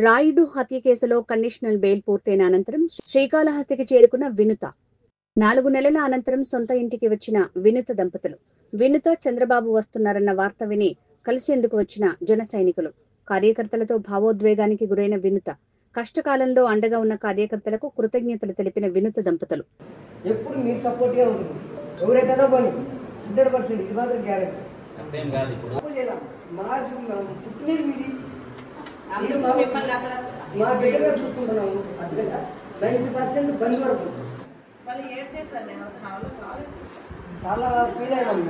రాయుడు హత్య కేసులో conditional bail పూర్తయిన అనంతరం శ్రీకాళహస్తికి చేరుకున్న వినుత. 4 నెలల అనంతరం సొంత ఇంటికి వచ్చిన వినుత దంపతులు. వినుత, చంద్రబాబు వస్తున్నారన్న వార్త విని కలిసేందుకు వచ్చిన జన సైనికులు. కార్యకర్తలతో భావోద్వేగానికి గురైన వినుత. కష్టకాలంలో అండగా ఉన్న కార్యకర్తలకు కృతజ్ఞతలు తెలిపిన వినుత దంపతులు. ఎప్పుడు మీరు సపోర్ట్గా ఉంటుంది. ఎవరైనా పని 100% ఇది మాత్రం గ్యారెంటీ. అంతేం కాదు. ఇప్పుడు పుట్టినది మీది, మా బిడ్డగా చూసుకుంటున్నాము. అందుకని 90% పని వరకు చాలా ఫీల్ అయ్యాము.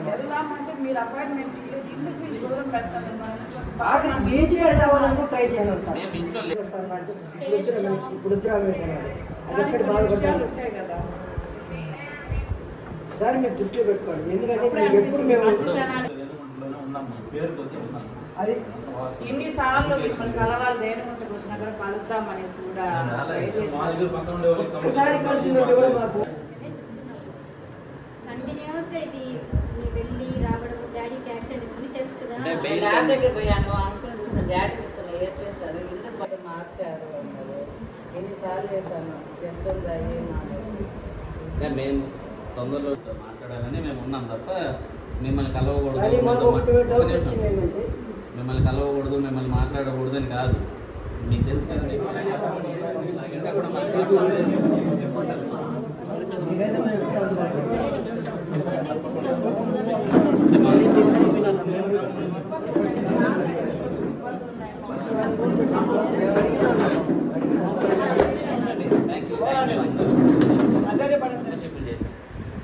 ఇంటికి రావాలని ట్రై చేయను సార్. ఇప్పుడు అది ఎక్కడ బాధపడ్డాను సార్. మీరు దృష్టిలో పెట్టుకోండి. ఎందుకంటే మీకు ఎప్పుడు మేము అది ఎన్నిసార్లు మిమ్మల్ని కలవాలి దేనికుంటే వచ్చినా కూడా కలుద్దామనేసి కూడా ఒక్కసారి కలిసిందంటే కూడా మాకు కంటిన్యూస్గా ఇది వెళ్ళి రావడం. డాడీకి యాక్సిడెంట్ అని తెలుసు కదా. ల్యాబ్ దగ్గర పోయాను, అంకుల్ చూసాను, డాడీ చూసాను, ఏడ్ చేశారు, ఇంత పది మార్చారు అన్నారు. ఎన్నిసార్లు చేశాను, ఎంత ఉందా ఏమన్నా. మేము తొందరలో మాట్లాడాలని మేము ఉన్నాం తప్ప మిమ్మల్ని కలవకూడదు, మిమ్మల్ని కలవకూడదు, మిమ్మల్ని మాట్లాడకూడదు అని కాదు. మీకు తెలుసు కదా. ఇంకా కూడా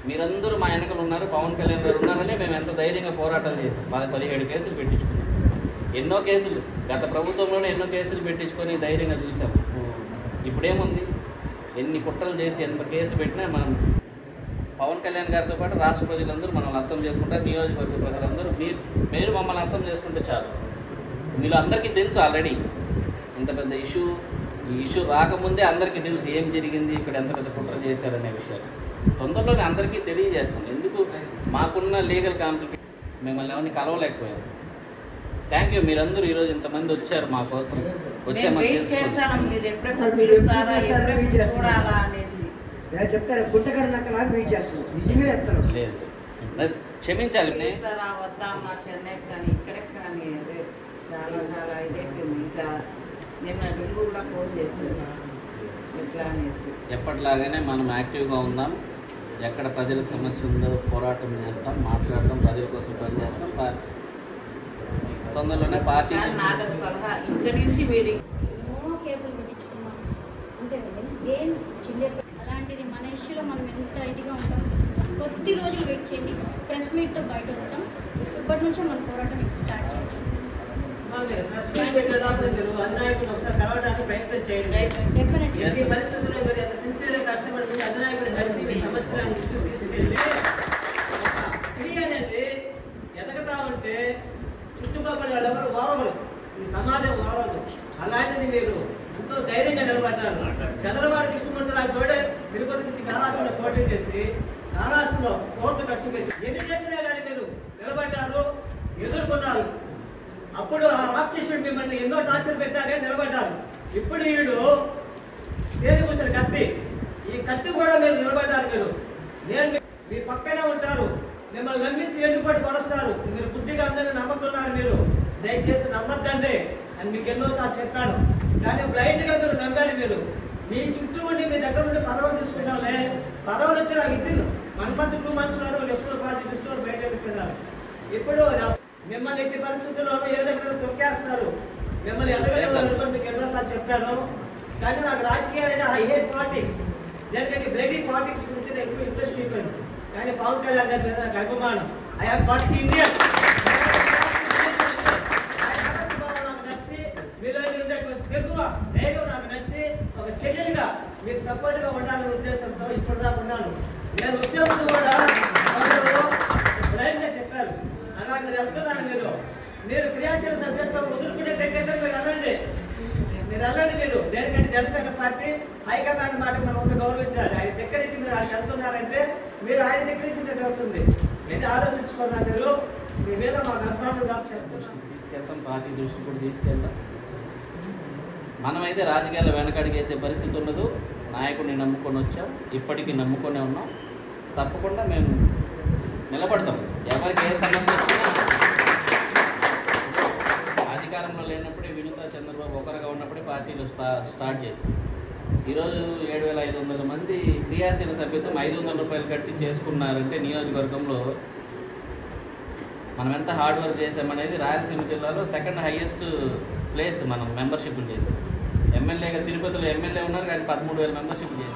మీరందరూ మా వెనకలు ఉన్నారు, పవన్ కళ్యాణ్ గారు ఉన్నారని మేము ఎంత ధైర్యంగా పోరాటాలు చేసాం. 17 కేసులు పెట్టించుకున్నాం. ఎన్నో కేసులు గత ప్రభుత్వంలోనే ఎన్నో కేసులు పెట్టించుకొని ధైర్యంగా చూసాం. ఇప్పుడేముంది, ఎన్ని కుట్రలు చేసి ఎంత కేసు పెట్టినా మనం పవన్ కళ్యాణ్ గారితో పాటు రాష్ట్ర ప్రజలందరూ మనల్ని అర్థం చేసుకుంటారు. నియోజకవర్గ ప్రజలందరూ మీరు మమ్మల్ని అర్థం చేసుకుంటే చాలు. మీలో అందరికీ తెలుసు ఆల్రెడీ ఇంత పెద్ద ఈ ఇష్యూ రాకముందే అందరికీ తెలుసు ఏం జరిగింది, ఇక్కడ ఎంత పెద్ద కుట్ర చేశారనే విషయాలు. తొందరలోనే అందరికీ తెలియజేస్తాం. ఎందుకు మాకున్న లీగల్ కాంప్లికేషన్ మిమ్మల్ని ఎవరిని కలవలేకపోయాం. Thank you. మీరందరూ ఈరోజు ఇంతమంది వచ్చారు మా కోసం. చెప్తారు గుంటగడ నాకు వెయిట్ చేస్తాను. నిజమే చెప్తాను. లేదు, క్షమించాలి. వద్దామా చెన్నై కానీ ఇక్కడికి కానీ చాలా చాలా ఇదైపోయింది. ఇంకా నిన్న డుల్లు కూడా ఫోన్ చేశారు ఎట్లా అనేసి. ఎప్పటిలాగానే మనం యాక్టివ్గా ఉందాం. ఎక్కడ ప్రజలకు సమస్య ఉందో పోరాటం చేస్తాం, మాట్లాడటం, ప్రజల కోసం పనిచేస్తాం. తొందరలోనే పార్టీ నాకు సలహా ఇంటి నుంచి మీరు ఎన్నో కేసులు పెట్టించుకున్నాం అంతే కదండి. చిన్న అలాంటిది మన ఇష్యూలో మనం ఎంత ఇదిగా ఉంటామో తెలుసు. కొద్ది రోజులు వెయిట్ చేయండి, ప్రెస్ మీట్తో బయట వస్తాం. ఇప్పటి నుంచే మన పోరాటం స్టార్ట్ చేస్తాం. ఎదగతా ఉంటే చుట్టుపక్కల వాళ్ళెవరు వారవరు, ఈ సమాజం వారవదు. అలాంటిది మీరు ఎంతో ధైర్యంగా నిలబడ్డారు. చంద్రబాబు కృష్ణమంతులు కూడా తిరుపతి నుంచి కాళాస్తిలో పోటీ చేసి కాళాస్తిలో కోట్లు ఖర్చు పెట్టి ఎన్ని చేసినా కానీ మీరు నిలబడ్డారు, ఎదుర్కొన్నారు. అప్పుడు ఆ రాక్షసుడు మిమ్మల్ని ఎన్నో టార్చర్ పెట్టారే నిలబడ్డారు. ఇప్పుడు వీడు దేని కూర్చొని కత్తి, ఈ కత్తి కూడా మీరు నిలబడ్డారు. నేను మీ పక్కనే ఉంటారు. మిమ్మల్ని నమ్మించి ఎండుపడి కొలుస్తారు. మీరు గుడ్డిగా అందరినీ నమ్ముతున్నారు. మీరు దయచేసి నమ్మద్దండి అని మీకు ఎన్నోసార్లు చెప్పాను. కానీ బ్లైండ్గా మీరు నమ్మారు. మీరు మీ చుట్టూ ఉండి మీ దగ్గర నుండి పదవులు తీసుకున్నాలే, పదవులు వచ్చి నాకు ఇద్దరు 1 month 2 months ఎప్పుడు పార్టీ తీసుకుని బయట వెళ్ళిపోయినారు. ఇప్పుడు మిమ్మల్ని ఎట్టి పరిస్థితుల్లోనూ ఏ దగ్గర తొక్కేస్తారు. మిమ్మల్ని ఎదగలేదు మీకు ఎన్నోసార్లు చెప్పాను. కానీ నాకు రాజకీయాలు ఐ హేట్ పాలిటిక్స్. ఎందుకంటే బ్లడీ పాలిటిక్స్ గురించి నేను ఎక్కువ ఇంట్రెస్ట్ చూపాను. కానీ పవన్ కళ్యాణ్ గారి మీద నాకు అభిమానం. I'm party Indian. నాకు నచ్చి మీలో ఉండేటువంటి తెగువ ధైర్యం నాకు నచ్చి ఒక చెల్లెలుగా మీకు సపోర్ట్గా ఉండాలనే ఉద్దేశంతో ఇప్పుడు దాకా ఉన్నాను. నేను వచ్చే ముందు కూడా లైన్గా చెప్పారు. అలా మీరు వెళ్తున్నారు. మీరు క్రియాశీల సభ్యత్వం వదులుకునేటట్టే మీరు వెళ్ళండి. మీరు దేనికంటే జనసేన పార్టీ హైకమాండ్ మాట మనం ఒక గౌరవించాలి. ఆయన దగ్గర నుంచి మీరు ఆయన వెళ్తున్నారంటే మీరు ఆయన దగ్గర ఇచ్చినట్టు అవుతుంది. నేను ఆలోచించుకున్నా. మీరు మీ మీద మాకు అభిమానులు తీసుకెళ్తాం, పార్టీ దృష్టి కూడా తీసుకెళ్తాం. మనమైతే రాజకీయాల్లో వెనకడిగేసే పరిస్థితి ఉండదు. నాయకుడిని నమ్ముకొని వచ్చాం, ఇప్పటికీ నమ్ముకొనే ఉన్నాం. తప్పకుండా మేము నిలబడతాం. ఎవరికి ఏ సమస్య వచ్చినా అధికారంలో లేనప్పుడే వినుత చంద్రబాబు ఒకరుగా ఉన్నప్పుడే పార్టీలు స్టార్ట్ చేశాం. ఈరోజు 7,500 మంది క్రియాశీల సభ్యత్వం 500 రూపాయలు కట్టి చేసుకున్నారంటే నియోజకవర్గంలో మనం ఎంత హార్డ్ వర్క్ చేసామనేది రాయలసీమ జిల్లాలో సెకండ్ హైయెస్ట్ ప్లేస్ మనం మెంబర్షిప్లు చేసాం. ఎమ్మెల్యేగా తిరుపతిలో ఎమ్మెల్యే ఉన్నారు కానీ 13,000 మెంబర్షిప్ చేశాం.